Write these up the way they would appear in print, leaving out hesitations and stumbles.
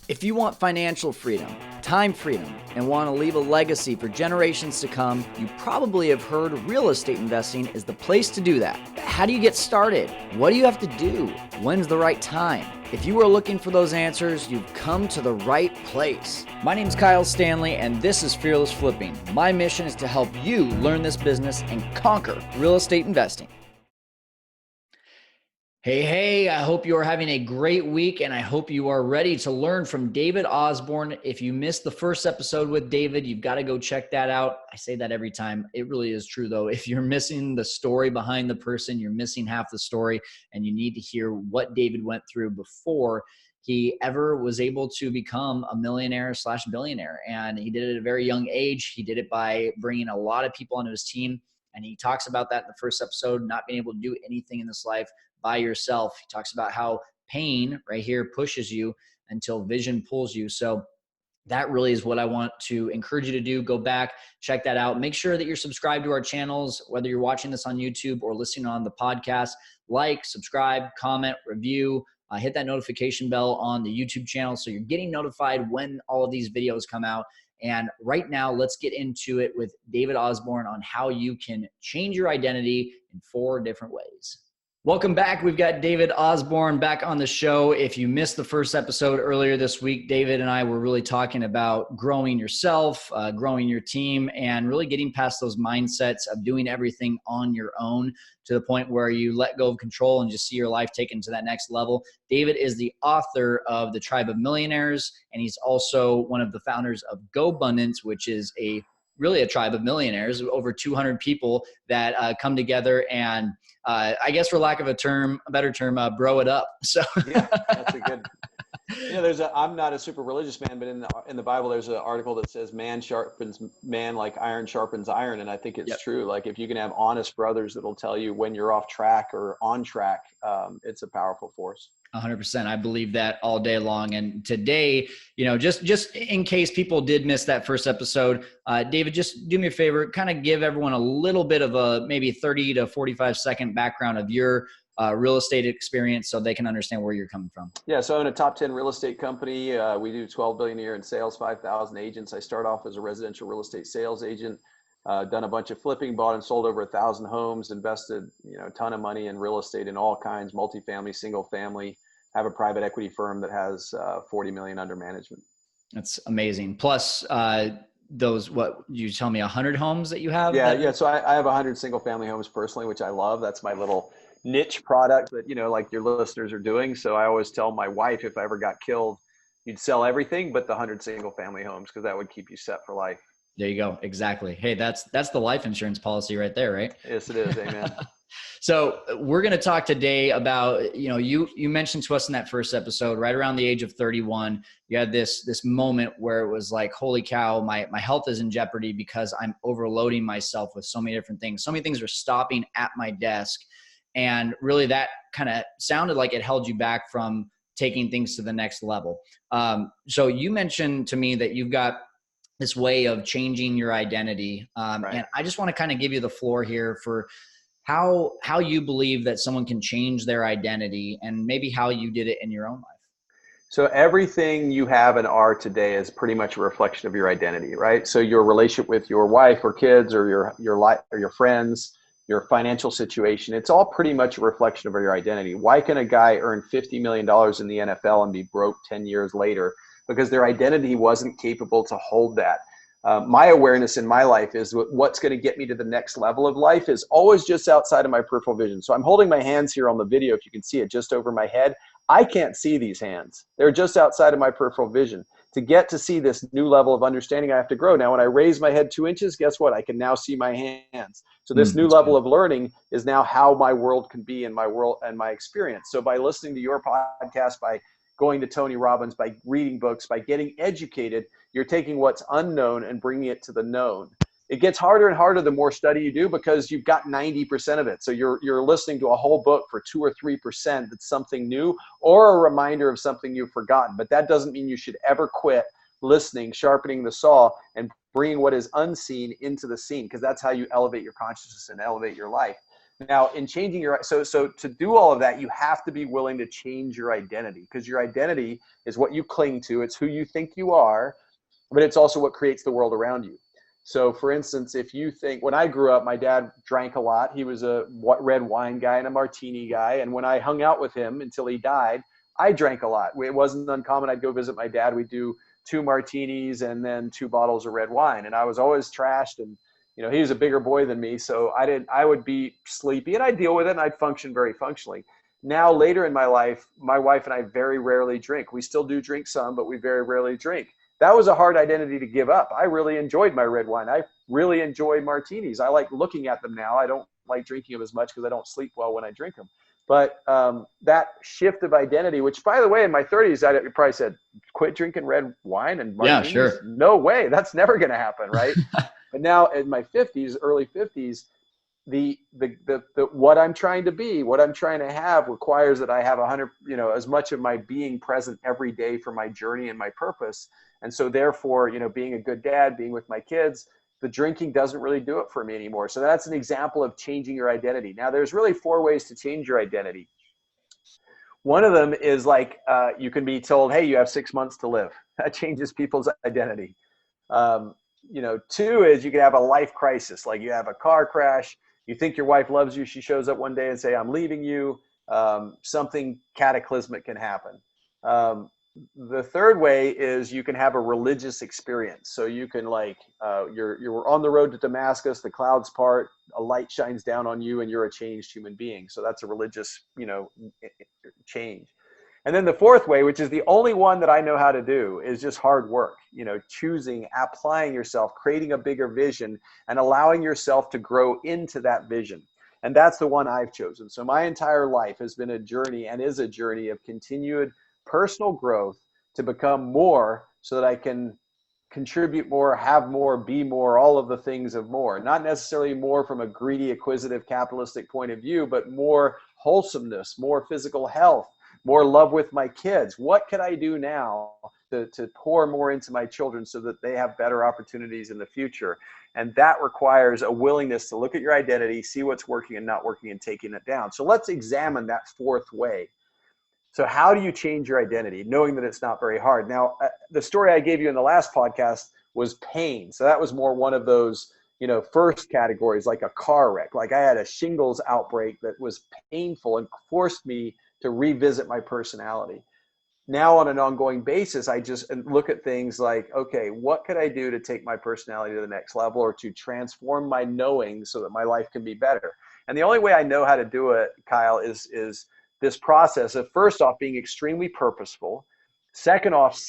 If you want financial freedom, time freedom, and want to leave a legacy for generations to come, you probably have heard real estate investing is the place to do that. How do you get started? What do you have to do? When's the right time? If you are looking for those answers, you've come to the right place. My name is Kyle Stanley, and this is Fearless Flipping. My mission is to help you learn this business and conquer real estate investing. Hey, I hope you are having a great week, and I hope you are ready to learn from David Osborn. If you missed the first episode with David, you've got to go check that out. I say that every time. It really is true, though. If you're missing the story behind the person, you're missing half the story, and you need to hear what David went through before he ever was able to become a millionaire/billionaire. And he did it at a very young age. He did it by bringing a lot of people onto his team, and he talks about that in the first episode, not being able to do anything in this life by yourself. He talks about how pain right here pushes you until vision pulls you. So that really is what I want to encourage you to do. Go back, check that out. Make sure that you're subscribed to our channels, whether you're watching this on YouTube or listening on the podcast. Like, subscribe, comment, review, hit that notification bell on the YouTube channel so you're getting notified when all of these videos come out. And right now, let's get into it with David Osborn on how you can change your identity in 4 different ways. Welcome back. We've got David Osborn back on the show. If you missed the first episode earlier this week, David and I were really talking about growing yourself, growing your team, and really getting past those mindsets of doing everything on your own to the point where you let go of control and just see your life taken to that next level. David is the author of The Tribe of Millionaires, and he's also one of the founders of GoBundance, which is really a tribe of millionaires, over 200 people that come together and I guess for lack of a better term, bro it up. So yeah, that's a good. I'm not a super religious man, but in the Bible, there's an article that says man sharpens man like iron sharpens iron. And I think it's true. Like if you can have honest brothers that'll tell you when you're off track or on track, it's a powerful force. 100%. I believe that all day long. And today, just in case people did miss that first episode, David, just do me a favor, kind of give everyone a little bit of a maybe 30 to 45 second background of your real estate experience so they can understand where you're coming from. Yeah. So in a top 10 real estate company, we do 12 billion a year in sales, 5,000 agents. I start off as a residential real estate sales agent. Done a bunch of flipping, bought and sold over 1,000 homes, invested, a ton of money in real estate in all kinds, multifamily, single family, have a private equity firm that has 40 million under management. That's amazing. Plus those, what you tell me, 100 homes that you have? Yeah. So I have 100 single family homes personally, which I love. That's my little niche product that, like your listeners are doing. So I always tell my wife, if I ever got killed, you'd sell everything but the 100 single family homes, because that would keep you set for life. There you go. Exactly. Hey, that's the life insurance policy right there, right? Yes, it is. Amen. So we're going to talk today about, you mentioned to us in that first episode, right around the age of 31, you had this moment where it was like, holy cow, my health is in jeopardy because I'm overloading myself with so many different things. So many things are stopping at my desk. And really that kind of sounded like it held you back from taking things to the next level. So you mentioned to me that you've got this way of changing your identity. Right. And I just want to kind of give you the floor here for how you believe that someone can change their identity and maybe how you did it in your own life. So everything you have and are today is pretty much a reflection of your identity, right? So your relationship with your wife or kids or your life or your friends, your financial situation, it's all pretty much a reflection of your identity. Why can a guy earn $50 million in the NFL and be broke 10 years later? Because their identity wasn't capable to hold that. My awareness in my life is what's going to get me to the next level of life is always just outside of my peripheral vision. So I'm holding my hands here on the video, if you can see it, just over my head. I can't see these hands. They're just outside of my peripheral vision. To get to see this new level of understanding, I have to grow. Now, when I raise my head 2 inches, guess what? I can now see my hands. So this new level of learning is now how my world can be in my world and my experience. So by listening to your podcast, by going to Tony Robbins, by reading books, by getting educated, you're taking what's unknown and bringing it to the known. It gets harder and harder the more study you do because you've got 90% of it. So you're listening to a whole book for 2 or 3% that's something new or a reminder of something you've forgotten. But that doesn't mean you should ever quit listening, sharpening the saw, and bringing what is unseen into the scene, because that's how you elevate your consciousness and elevate your life. Now, in changing so to do all of that, you have to be willing to change your identity, because your identity is what you cling to. It's who you think you are, but it's also what creates the world around you. So for instance, if you think, when I grew up, my dad drank a lot. He was a red wine guy and a martini guy. And when I hung out with him until he died, I drank a lot. It wasn't uncommon. I'd go visit my dad. We'd do 2 martinis and then 2 bottles of red wine. And I was always trashed. And, he was a bigger boy than me. So I would be sleepy, and I'd deal with it, and I'd function very functionally. Now, later in my life, my wife and I very rarely drink. We still do drink some, but we very rarely drink. That was a hard identity to give up. I really enjoyed my red wine. I really enjoy martinis. I like looking at them now. I don't like drinking them as much because I don't sleep well when I drink them. But that shift of identity, which, by the way, in my 30s, I probably said, quit drinking red wine and martinis. Yeah, sure. No way. That's never going to happen, right? But now in my 50s, early 50s, the what I'm trying to be, what I'm trying to have requires that I have 100, as much of my being present every day for my journey and my purpose. And so therefore, being a good dad, being with my kids, the drinking doesn't really do it for me anymore. So that's an example of changing your identity. Now, there's really 4 ways to change your identity. One of them is like, you can be told, hey, you have 6 months to live. That changes people's identity. 2 is you can have a life crisis, like you have a car crash. You think your wife loves you. She shows up one day and say, I'm leaving you. Something cataclysmic can happen. The 3rd way is you can have a religious experience. So you can you're on the road to Damascus, the clouds part, a light shines down on you, and you're a changed human being. So that's a religious, change. And then the 4th way, which is the only one that I know how to do, is just hard work, choosing, applying yourself, creating a bigger vision, and allowing yourself to grow into that vision. And that's the one I've chosen. So my entire life has been a journey, and is a journey, of continued personal growth to become more, so that I can contribute more, have more, be more, all of the things of more. Not necessarily more from a greedy, acquisitive, capitalistic point of view, but more wholesomeness, more physical health, more love with my kids. What can I do now to pour more into my children so that they have better opportunities in the future? And that requires a willingness to look at your identity, see what's working and not working, and taking it down. So let's examine that 4th way. So how do you change your identity, knowing that it's not very hard? Now, the story I gave you in the last podcast was pain. So that was more one of those, first categories, like a car wreck. Like I had a shingles outbreak that was painful and forced me to revisit my personality. Now on an ongoing basis, I just look at things like, okay, what could I do to take my personality to the next level, or to transform my knowing so that my life can be better? And the only way I know how to do it, Kyle, is this process of, first off, being extremely purposeful. Second off,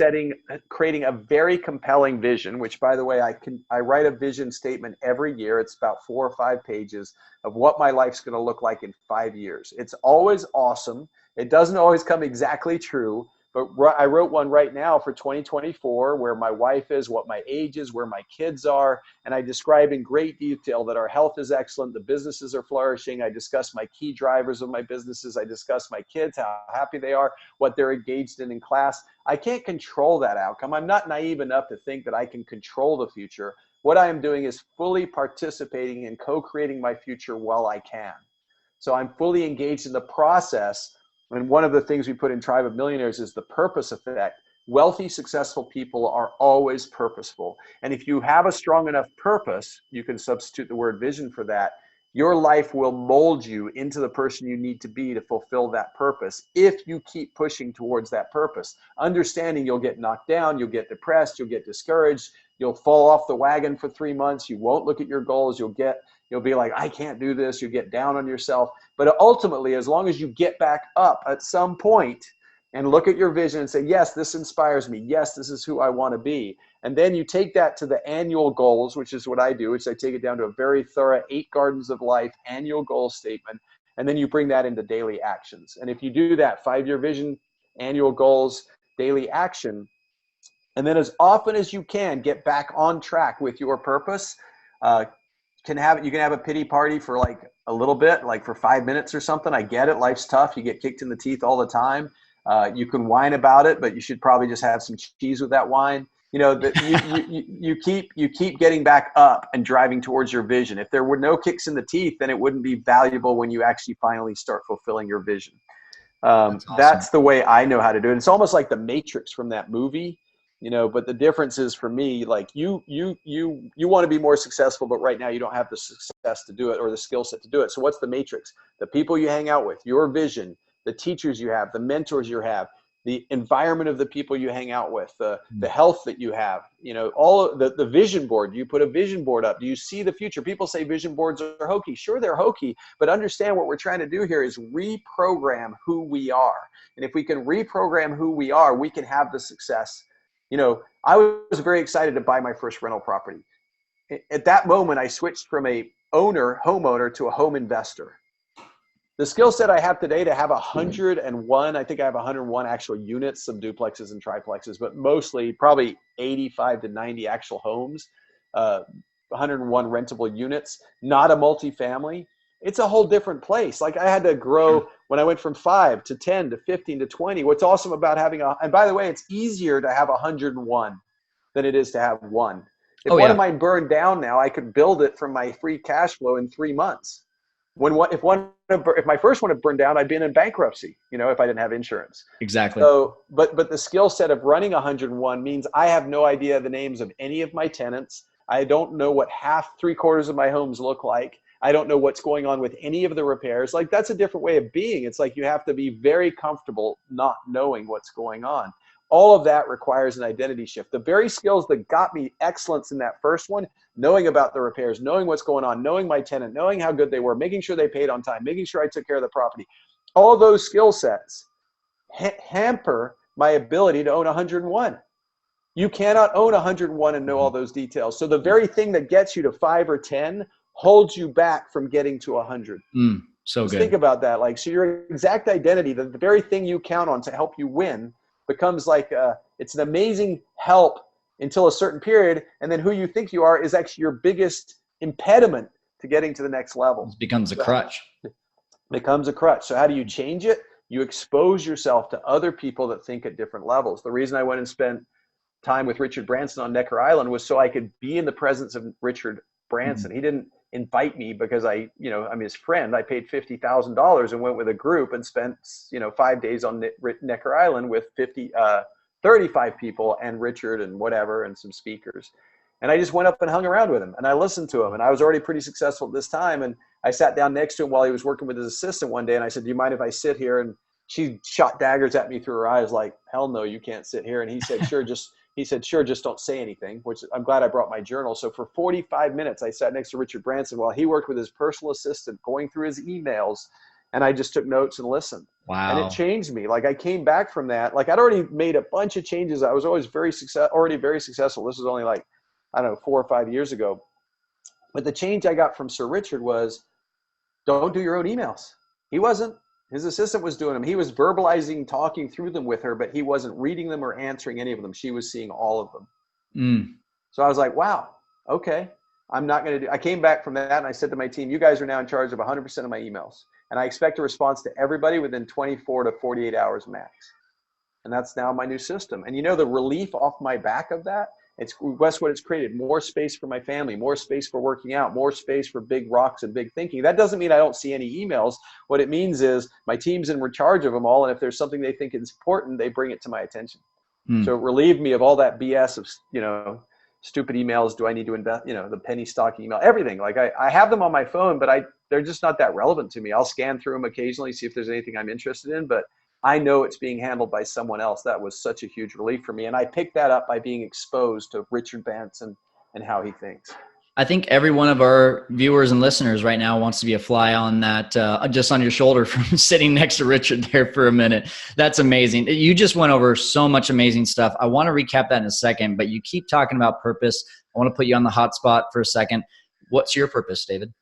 creating a very compelling vision, which, by the way, I write a vision statement every year. It's about 4 or 5 pages of what my life's going to look like in 5 years. It's always awesome. It doesn't always come exactly true, but I wrote one right now for 2024, where my wife is, what my age is, where my kids are. And I describe in great detail that our health is excellent, the businesses are flourishing. I discuss my key drivers of my businesses. I discuss my kids, how happy they are, what they're engaged in class. I can't control that outcome. I'm not naive enough to think that I can control the future. What I am doing is fully participating in co-creating my future while I can. So I'm fully engaged in the process. And one of the things we put in Tribe of Millionaires is the purpose effect. Wealthy, successful people are always purposeful. And if you have a strong enough purpose, you can substitute the word vision for that. Your life will mold you into the person you need to be to fulfill that purpose, if you keep pushing towards that purpose. Understanding you'll get knocked down, you'll get depressed, you'll get discouraged, you'll fall off the wagon for 3 months, you won't look at your goals, you'll be like, I can't do this, you get down on yourself. But ultimately, as long as you get back up at some point and look at your vision and say, yes, this inspires me. Yes, this is who I want to be. And then you take that to the annual goals, which is what I do, which I take it down to a very thorough 8 Gardens of Life annual goal statement. And then you bring that into daily actions. And if you do that 5-year vision, annual goals, daily action, and then as often as you can get back on track with your purpose, you can have a pity party for like a little bit, like for 5 minutes or something. I get it. Life's tough. You get kicked in the teeth all the time. You can whine about it, but you should probably just have some cheese with that wine. You know, that you keep getting back up and driving towards your vision. If there were no kicks in the teeth, then it wouldn't be valuable when you actually finally start fulfilling your vision. That's awesome. That's the way I know how to do it. It's almost like the Matrix from that movie, you know, but the difference is for me, like you want to be more successful, but right now you don't have the success to do it or the skill set to do it. So what's the Matrix? The people you hang out with, your vision, the teachers you have, the mentors you have, the environment of the people you hang out with, the health that you have, you know, all of the vision board. You put a vision board up. Do you see the future? People say vision boards are hokey. Sure, they're hokey, but understand what we're trying to do here is reprogram who we are. And if we can reprogram who we are, we can have the success. You know, I was very excited to buy my first rental property. At that moment, I switched from a homeowner to a home investor. The skill set I have today to have 101, I think I have 101 actual units, some duplexes and triplexes, but mostly probably 85 to 90 actual homes, 101 rentable units, not a multifamily. It's a whole different place. Like I had to grow when I went from 5 to 10 to 15 to 20. What's awesome about having and by the way, it's easier to have 101 than it is to have one. If one of mine burned down now, I could build it from my free cash flow in 3 months. If my first one had burned down, I'd been in bankruptcy, you know, if I didn't have insurance. Exactly. So, but the skill set of running 101 means I have no idea the names of any of my tenants. I don't know what 3/4 of my homes look like. I don't know what's going on with any of the repairs. Like that's a different way of being. It's like you have to be very comfortable not knowing what's going on. All of that requires an identity shift. The very skills that got me excellence in that first one, knowing about the repairs, knowing what's going on, knowing my tenant, knowing how good they were, making sure they paid on time, making sure I took care of the property. All those skill sets hamper my ability to own 101. You cannot own 101 and know all those details. So the very thing that gets you to 5 or 10 holds you back from getting to 100. So Just good. think about that. Like, so your exact identity, the very thing you count on to help you win, becomes like it's an amazing help until a certain period, and then who you think you are is actually your biggest impediment to getting to the next level. It becomes a crutch. Becomes a crutch. So how do you change it? You expose yourself to other people that think at different levels. The reason I went and spent time with Richard Branson on Necker Island was so I could be in the presence of Richard Branson. He didn't invite me because I'm his friend. I paid $50,000 and went with a group and spent 5 days on Necker Island with 35 people and Richard and whatever and some speakers. And I just went up and hung around with him and I listened to him, and I was already pretty successful at this time. And I sat down next to him while he was working with his assistant one day, and I said, "Do you mind if I sit here?" And she shot daggers at me through her eyes like, "Hell no, you can't sit here." And he said, "Sure, just don't say anything," which I'm glad I brought my journal. So for 45 minutes, I sat next to Richard Branson while he worked with his personal assistant, going through his emails, and I just took notes and listened. Wow. And it changed me. Like I came back from that. Like I'd already made a bunch of changes. I was always already very successful. This was only like, I don't know, 4 or 5 years ago. But the change I got from Sir Richard was, don't do your own emails. He wasn't. His assistant was doing them. He was verbalizing, talking through them with her, but he wasn't reading them or answering any of them. She was seeing all of them. So I was like, wow, okay. I'm not going to do. I came back from that and I said to my team, you guys are now in charge of 100% of my emails. And I expect a response to everybody within 24 to 48 hours max. And that's now my new system. And the relief off my back of that, that's what it's created. More space for my family, more space for working out, more space for big rocks and big thinking. That doesn't mean I don't see any emails. What it means is my team's in charge of them all. And if there's something they think is important, they bring it to my attention. So it relieved me of all that BS of, stupid emails. Do I need to invest, the penny stock email, everything. Like I have them on my phone, but they're just not that relevant to me. I'll scan through them occasionally, see if there's anything I'm interested in, but I know it's being handled by someone else. That was such a huge relief for me. And I picked that up by being exposed to Richard Branson and how he thinks. I think every one of our viewers and listeners right now wants to be a fly on that, just on your shoulder from sitting next to Richard there for a minute. That's amazing. You just went over so much amazing stuff. I want to recap that in a second, but you keep talking about purpose. I want to put you on the hot spot for a second. What's your purpose, David?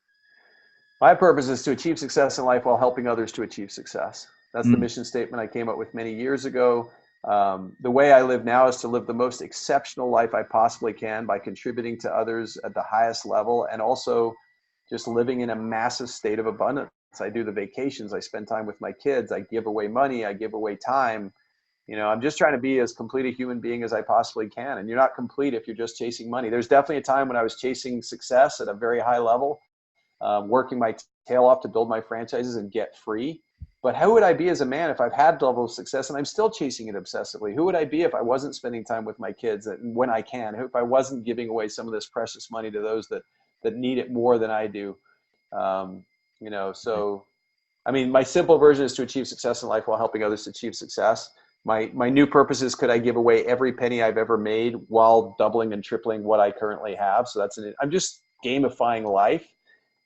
My purpose is to achieve success in life while helping others to achieve success. That's the mission statement I came up with many years ago. The way I live now is to live the most exceptional life I possibly can by contributing to others at the highest level, and also just living in a massive state of abundance. I do the vacations. I spend time with my kids. I give away money. I give away time. I'm just trying to be as complete a human being as I possibly can. And you're not complete if you're just chasing money. There's definitely a time when I was chasing success at a very high level, working my tail off to build my franchises and get free. But how would I be as a man if I've had level of success and I'm still chasing it obsessively? Who would I be if I wasn't spending time with my kids and when I can? If I wasn't giving away some of this precious money to those that need it more than I do? So I mean, my simple version is to achieve success in life while helping others to achieve success. My new purpose is, could I give away every penny I've ever made while doubling and tripling what I currently have? So I'm just gamifying life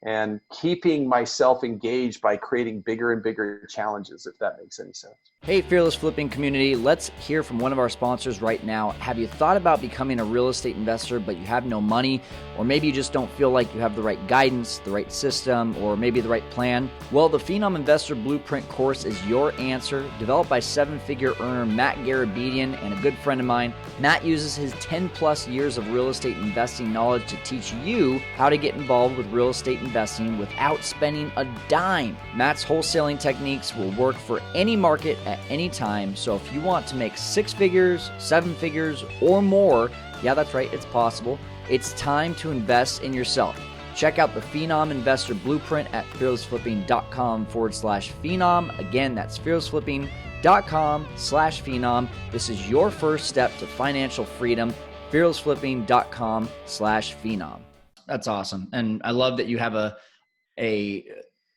and keeping myself engaged by creating bigger and bigger challenges, if that makes any sense. Hey, Fearless Flipping community, let's hear from one of our sponsors right now. Have you thought about becoming a real estate investor, but you have no money, or maybe you just don't feel like you have the right guidance, the right system, or maybe the right plan? Well, the Phenom Investor Blueprint course is your answer. Developed by seven-figure earner Matt Garabedian and a good friend of mine. Matt uses his 10 plus years of real estate investing knowledge to teach you how to get involved with real estate investing without spending a dime. Matt's wholesaling techniques will work for any market at any time. So if you want to make six figures, seven figures, or more, yeah, that's right, it's possible. It's time to invest in yourself. Check out the Phenom Investor Blueprint at fearlessflipping.com/phenom. Again, that's fearlessflipping.com/phenom. This is your first step to financial freedom. fearlessflipping.com/phenom. That's awesome. And I love that you have a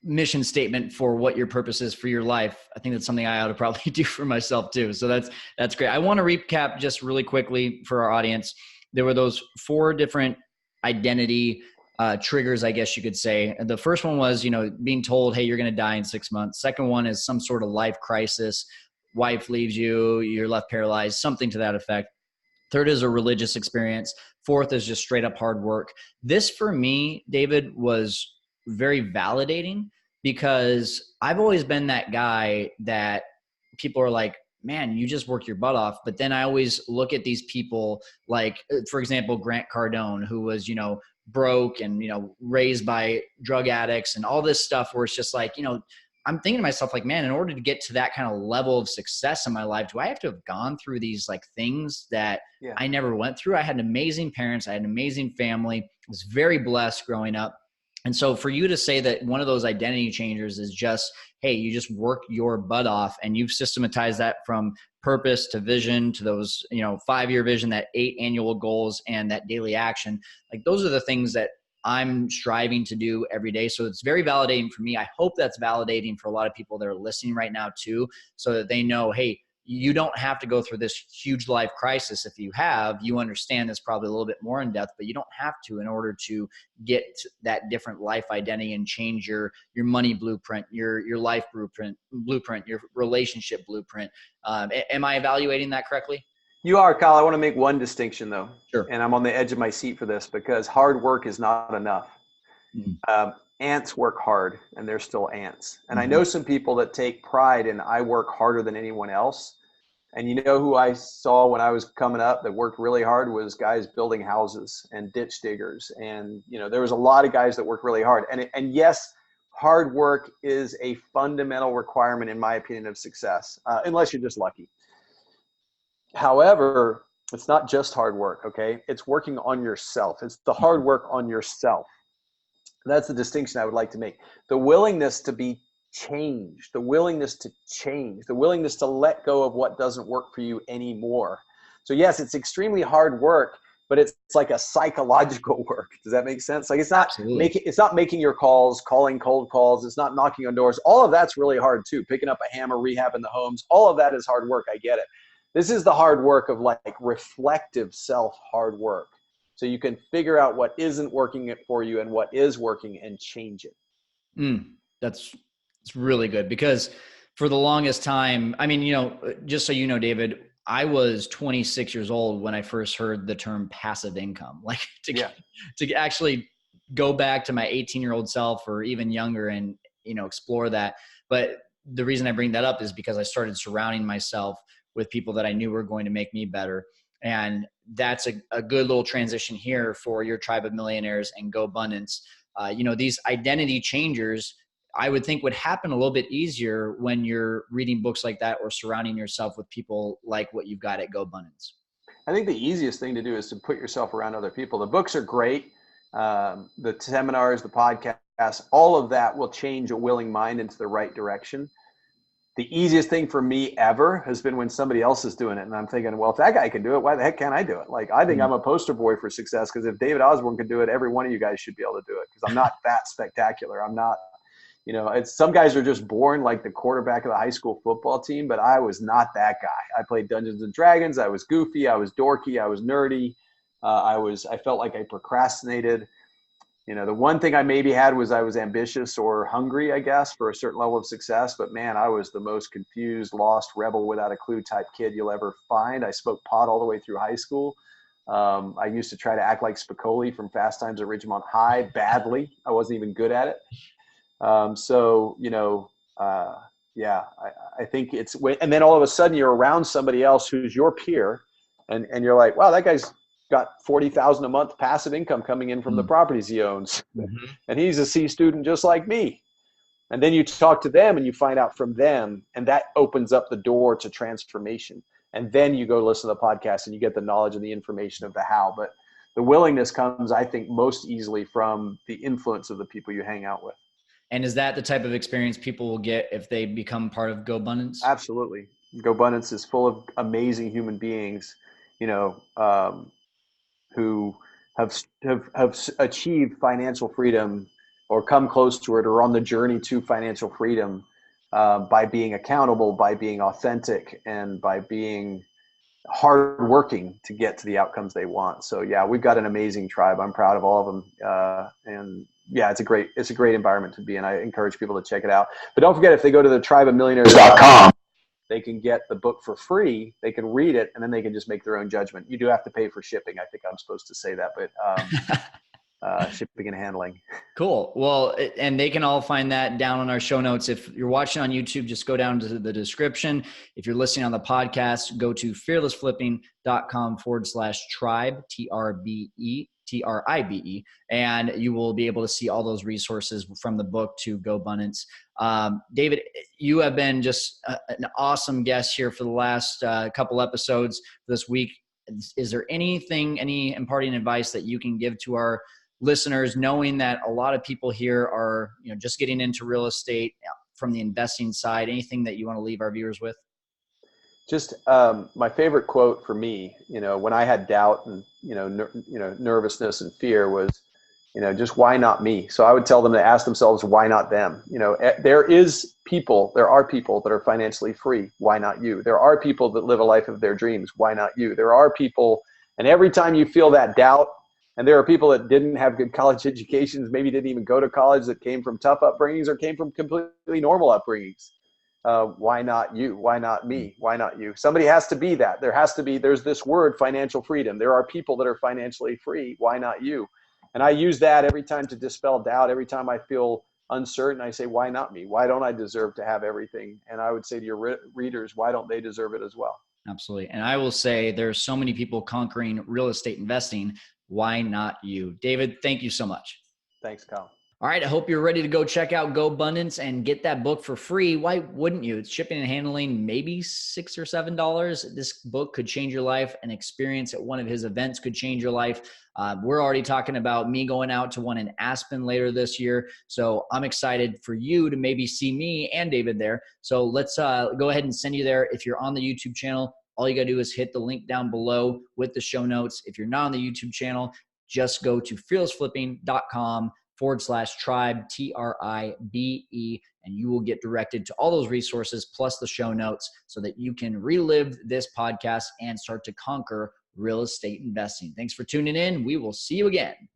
mission statement for what your purpose is for your life. I think that's something I ought to probably do for myself too. So that's great. I want to recap just really quickly for our audience. There were those 4 different identity triggers, I guess you could say. The first one was, being told, hey, you're going to die in 6 months. Second one is some sort of life crisis. Wife leaves you, you're left paralyzed, something to that effect. Third is a religious experience. Fourth is just straight up hard work. This for me, David, was very validating because I've always been that guy that people are like, man, you just work your butt off. But then I always look at these people like, for example, Grant Cardone, who was, broke and, raised by drug addicts and all this stuff where it's just like, I'm thinking to myself like, man, in order to get to that kind of level of success in my life, do I have to have gone through these like things that I never went through? I had amazing parents. I had an amazing family. I was very blessed growing up. And so for you to say that one of those identity changers is just, hey, you just work your butt off and you've systematized that from purpose to vision to those, 5-year vision, that 8 annual goals and that daily action. Like those are the things that I'm striving to do every day. So it's very validating for me. I hope that's validating for a lot of people that are listening right now too, so that they know, hey, you don't have to go through this huge life crisis. If you have, you understand this probably a little bit more in depth, but you don't have to in order to get that different life identity and change your money blueprint, your life blueprint, your relationship blueprint. Am I evaluating that correctly? You are, Kyle. I want to make one distinction though. Sure. And I'm on the edge of my seat for this because hard work is not enough. Mm-hmm. Ants work hard and they're still ants. And I know some people that take pride in, I work harder than anyone else. And who I saw when I was coming up that worked really hard was guys building houses and ditch diggers. And, there was a lot of guys that worked really hard. And yes, hard work is a fundamental requirement, in my opinion, of success, unless you're just lucky. However, it's not just hard work, okay? It's working on yourself. It's the hard work on yourself. That's the distinction I would like to make. The willingness to be changed, the willingness to change, the willingness to let go of what doesn't work for you anymore. So yes, it's extremely hard work, but it's like a psychological work. Does that make sense? Like it's not making your calls, calling cold calls. It's not knocking on doors. All of that's really hard too. Picking up a hammer, rehabbing the homes. All of that is hard work. I get it. This is the hard work of like reflective self hard work. So you can figure out what isn't working for you and what is working and change it. It's really good because for the longest time, I mean, just so you know, David, I was 26 years old when I first heard the term passive income, like to actually go back to my 18-year-old self or even younger and, explore that. But the reason I bring that up is because I started surrounding myself with people that I knew were going to make me better. And that's a good little transition here for your tribe of millionaires and Go Abundance. These identity changers, I would think would happen a little bit easier when you're reading books like that or surrounding yourself with people like what you've got at GoBundance. I think the easiest thing to do is to put yourself around other people. The books are great. The seminars, the podcasts, all of that will change a willing mind into the right direction. The easiest thing for me ever has been when somebody else is doing it. And I'm thinking, well, if that guy can do it, why the heck can't I do it? Like, I think I'm a poster boy for success, because if David Osborn could do it, every one of you guys should be able to do it, because I'm not that spectacular. I'm not, it's some guys are just born like the quarterback of the high school football team, but I was not that guy. I played Dungeons and Dragons. I was goofy. I was dorky. I was nerdy. I felt like I procrastinated. The one thing I maybe had was I was ambitious or hungry, I guess, for a certain level of success. But man, I was the most confused, lost, rebel without a clue type kid you'll ever find. I smoked pot all the way through high school. I used to try to act like Spicoli from Fast Times at Ridgemont High badly. I wasn't even good at it. Yeah, I think it's, and then all of a sudden you're around somebody else who's your peer, and you're like, wow, that guy's got 40,000 a month passive income coming in from the properties he owns. Mm-hmm. And he's a C student just like me. And then you talk to them and you find out from them, and that opens up the door to transformation. And then you go listen to the podcast and you get the knowledge and the information of the how. But the willingness comes, I think, most easily from the influence of the people you hang out with. And is that the type of experience people will get if they become part of GoBundance? Absolutely. GoBundance is full of amazing human beings, who have achieved financial freedom or come close to it or on the journey to financial freedom by being accountable, by being authentic, and by being hardworking to get to the outcomes they want. So yeah, we've got an amazing tribe. I'm proud of all of them. And yeah, it's a great environment to be in. I encourage people to check it out. But don't forget, if they go to the tribeofmillionaires.com, they can get the book for free. They can read it, and then they can just make their own judgment. You do have to pay for shipping. I think I'm supposed to say that, but shipping and handling. Cool. Well, and they can all find that down on our show notes. If you're watching on YouTube, just go down to the description. If you're listening on the podcast, go to fearlessflipping.com/tribe, TRIBE, and you will be able to see all those resources from the book to GoBundance. David, you have been just an awesome guest here for the last couple episodes this week. Is there any imparting advice that you can give to our listeners, knowing that a lot of people here are, just getting into real estate from the investing side? Anything that you want to leave our viewers with? Just my favorite quote for me, when I had doubt and nervousness and fear was, just why not me? So I would tell them to ask themselves, why not them? There are people that are financially free. Why not you? There are people that live a life of their dreams. Why not you? There are people, and every time you feel that doubt, and there are people that didn't have good college educations, maybe didn't even go to college, that came from tough upbringings or came from completely normal upbringings. Why not you? Why not me? Why not you? Somebody has to be that. There's this word, financial freedom. There are people that are financially free. Why not you? And I use that every time to dispel doubt. Every time I feel uncertain, I say, why not me? Why don't I deserve to have everything? And I would say to your readers, why don't they deserve it as well? Absolutely. And I will say there's so many people conquering real estate investing. Why not you? David, thank you so much. Thanks, Kyle. All right. I hope you're ready to go check out GoBundance and get that book for free. Why wouldn't you? It's shipping and handling, maybe $6 or $7. This book could change your life. An experience at one of his events could change your life. We're already talking about me going out to one in Aspen later this year. So I'm excited for you to maybe see me and David there. So let's go ahead and send you there. If you're on the YouTube channel, all you got to do is hit the link down below with the show notes. If you're not on the YouTube channel, just go to fearlessflipping.com/tribe, TRIBE, and you will get directed to all those resources plus the show notes so that you can relive this podcast and start to conquer real estate investing. Thanks for tuning in. We will see you again.